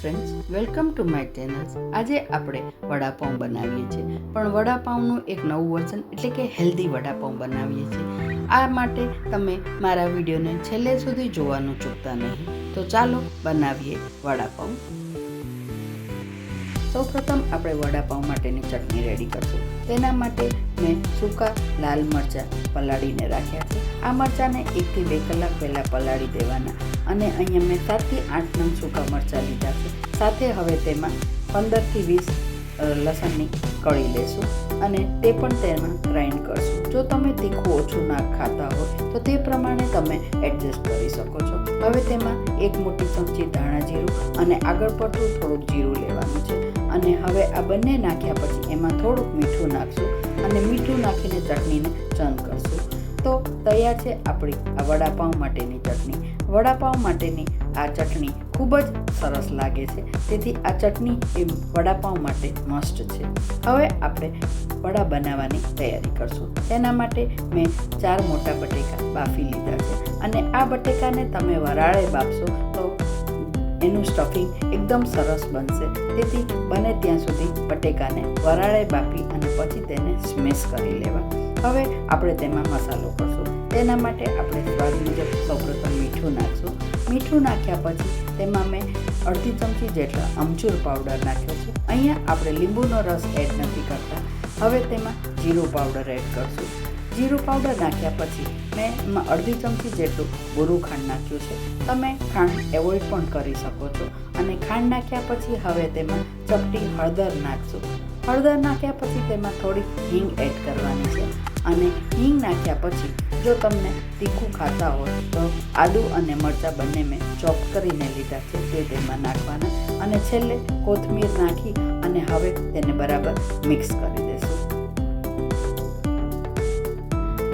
Friends, welcome to my channel. આજે આપણે વડાપાઉં બનાવીએ છીએ, પણ વડાપાઉંનું એક નવું વર્ઝન એટલે કે હેલ્ધી વડાપાઉં બનાવીએ છીએ. આ માટે તમે મારા વિડીયોને છેલ્લે સુધી જોવાનું ચૂકતા નહીં. તો ચાલો બનાવીએ વડાપાઉં. સૌપ્રથમ આપણે વડાપાઉં માટેની ચટણી રેડી કરશું. તેના માટે મેં સૂકા લાલ મરચાં પલાળીને રાખ્યા છે. આ મરચાંને 1 થી 2 કલાક પહેલાં પલાળી દેવાના. અને અહીંયા મેં 7 થી 8 નંગ સૂકા મરચાં લીધા છે. સાથે હવે તેમાં 15 થી 20 લસણની કળી લેશું અને તે પણ તેમાં ગ્રાઇન્ડ કરશું. જો તમે તીખું ઓછું ના ખાતા હોય તો તે પ્રમાણે તમે એડજસ્ટ કરી શકો છો. હવે તેમાં 1 મોટી ચમચી ધાણા જીરું અને આગળ પડતું થોડુંક જીરું લેવાનું છે. અને હવે આ બંને નાખ્યા પછી એમાં થોડુંક મીઠું નાખશું અને મીઠું નાખીને ચટણીને ચર્ન કરશું. તો તૈયાર છે આપણી આ વડાપાઉં માટેની ચટણી. વડાપાઉં માટેની આ ચટણી ખૂબ જ સરસ લાગે છે, તેથી આ ચટણી એ વડાપાઉં માટે મસ્ટ છે. હવે આપણે વડા બનાવવાની તૈયારી કરશું. તેના માટે મેં 4 મોટા બટેકા બાફી લીધા છે અને આ બટેકાને તમે વરાળે બાફશો તો એનું સ્ટફિંગ એકદમ સરસ બનશે. તેથી બને ત્યાં સુધી બટેકાને વરાળે બાફી અને પછી તેને સ્મેશ કરી લેવા. હવે આપણે તેમાં મસાલો કરશું. તેના માટે આપણે સ્વાદ મુજબ સૌપ્રથમ મીઠું નાખશું. મીઠું નાખ્યા પછી તેમાં મેં અડધી ચમચી જેટલા અમચૂર પાવડર નાખ્યો છે. અહીંયા આપણે લીંબુનો રસ એડ નથી કરતા. હવે તેમાં જીરું પાવડર એડ કરશું. જીરું પાવડર નાખ્યા પછી મેં એમાં અડધી ચમચી જેટલું બુરું ખાંડ નાખ્યું છે. તમે ખાંડ એવોઇડ પણ કરી શકો છો. અને ખાંડ નાખ્યા પછી હવે તેમાં ચપટી હળદર નાખશું. હળદર નાખ્યા પછી તેમાં થોડી હિંગ એડ કરવાની છે. અને હિંગ નાખ્યા પછી જો તમને તીખું ખાતા હોય તો આદું અને મરચાં બંને મેં ચોપ કરીને લીધા છે તે તેમાં નાખવાના. અને છેલ્લે કોથમીર નાખી અને હવે તેને બરાબર મિક્સ કરી દેશું.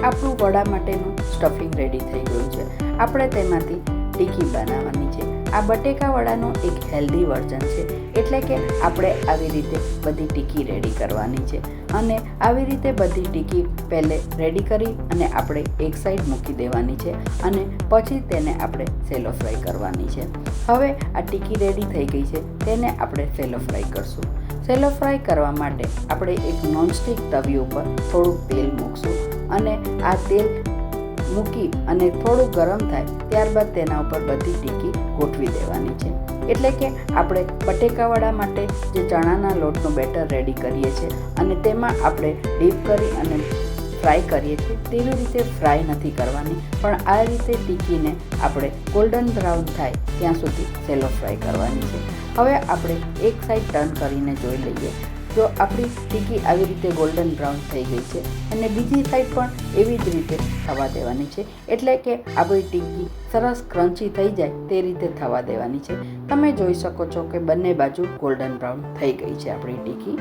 આપણું વડા માટેનું સ્ટફિંગ રેડી થઈ ગયું છે. આપણે તેમાંથી ટીકી બનાવવાની છે. આ બટેકા વડાનું એક હેલ્ધી વર્ઝન છે, એટલે કે આપણે આવી રીતે બધી ટીકી રેડી કરવાની છે. અને આવી રીતે બધી ટીકી પહેલે રેડી કરી અને આપણે એક સાઈડ મૂકી દેવાની છે અને પછી તેને આપણે સેલો ફ્રાય કરવાની છે. હવે આ ટીકી રેડી થઈ ગઈ છે, તેને આપણે સેલો ફ્રાય કરશું. સેલો ફ્રાય કરવા માટે આપણે એક નોનસ્ટિક તવી ઉપર થોડુંક તેલ મૂકશું અને આ તેલ મૂકી અને થોડું ગરમ થાય ત્યારબાદ તેના ઉપર બધી ટીકી ગોઠવી દેવાની છે. એટલે કે આપણે બટેકાવડા માટે જે ચણાના લોટનું બેટર રેડી કરીએ છીએ અને તેમાં આપણે ડીપ કરી અને ફ્રાય કરીએ છીએ તેવી રીતે ફ્રાય નથી કરવાની, પણ આ રીતે ટીકીને આપણે ગોલ્ડન બ્રાઉન થાય ત્યાં સુધી સેલો ફ્રાય કરવાની છે. હવે આપણે એક સાઈડ ટર્ન કરીને જોઈ લઈએ. જો આપણી ટીકી આવી રીતે ગોલ્ડન બ્રાઉન થઈ ગઈ છે અને બીજી સાઈડ પણ એવી જ રીતે થવા દેવાની છે. એટલે કે આપણી ટીકી સરસ ક્રન્ચી થઈ જાય તે રીતે થવા દેવાની છે. તમે જોઈ શકો છો કે બંને બાજુ ગોલ્ડન બ્રાઉન થઈ ગઈ છે આપણી ટીકી.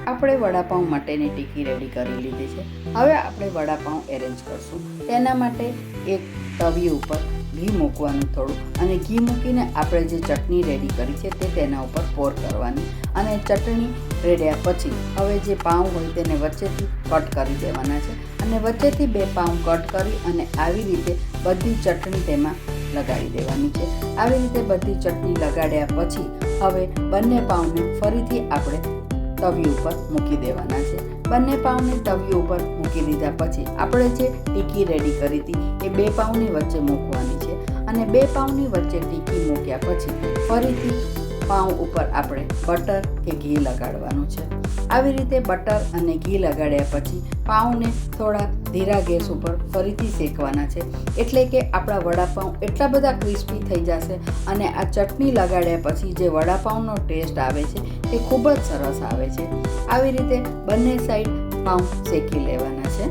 આપણે વડાપાઉં માટેની ટીકી રેડી કરી લીધી છે. હવે આપણે વડાપાઉં એરેન્જ કરશું. તેના માટે એક તવી ઉપર ઘી મૂકવાનું થોડું, અને ઘી મૂકીને આપણે જે ચટણી રેડી કરી છે તે તેના ઉપર પોર કરવાની. અને ચટણી રેડ્યા પછી હવે જે પાઉં હોય તેને વચ્ચેથી કટ કરી દેવાના છે અને વચ્ચેથી 2 પાઉં કટ કરી અને આવી રીતે બધી ચટણી તેમાં લગાડી દેવાની છે. આવી રીતે બધી ચટણી લગાડ્યા પછી હવે બંને પાઉંને ફરીથી આપણે તવી ઉપર મૂકી દેવાના છે. બંને પાઉંને તવી ઉપર મૂકી દીધા પછી આપણે જે ટીકી રેડી કરી હતી એ 2 પાઉંની વચ્ચે મૂકવાની છે. અને 2 પાઉંની વચ્ચે ટીકી મૂક્યા પછી ફરીથી પાઉં ઉપર આપણે બટર કે ઘી લગાડવાનું છે. આવી રીતે બટર અને ઘી લગાડ્યા પછી પાઉંને થોડા ધીરા ગેસ ઉપર ફરીથી શેકવાના છે. એટલે કે આપણા વડાપાઉં એટલા બધા ક્રિસ્પી થઈ જશે અને આ ચટણી લગાડ્યા પછી જે વડાપાઉંનો ટેસ્ટ આવે છે તે ખૂબ જ સરસ આવે છે. આવી રીતે બંને સાઈડ પાઉં શેકી લેવાના છે.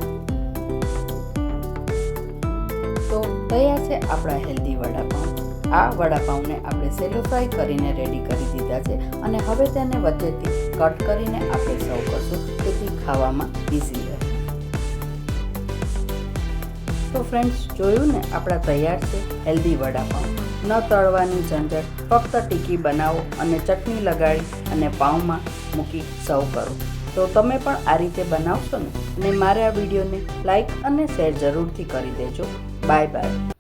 તો તૈયાર છે આપણા હેલ્ધી વડાપાઉં. આ વડાપાઉંને આપણે સેલો ફ્રાય કરીને રેડી કરી દીધા છે અને હવે તેને વચ્ચેથી કટ કરીને આપણે સર્વ કરશું, તેથી ખાવામાં ઇઝી રહે. તો ફ્રેન્ડ્સ, જોયું ને, આપણા તૈયાર છે હેલ્ધી વડાપાઉં. ન તળવાની ઝંઝટ, ફક્ત ટીકી બનાવો અને ચટણી લગાડી અને પાઉંમાં મૂકી સર્વ કરો. તો તમે પણ આ રીતે બનાવશો ને? અને મારા વિડીયોને લાઈક અને શેર જરૂરથી કરી દેજો. Bye bye.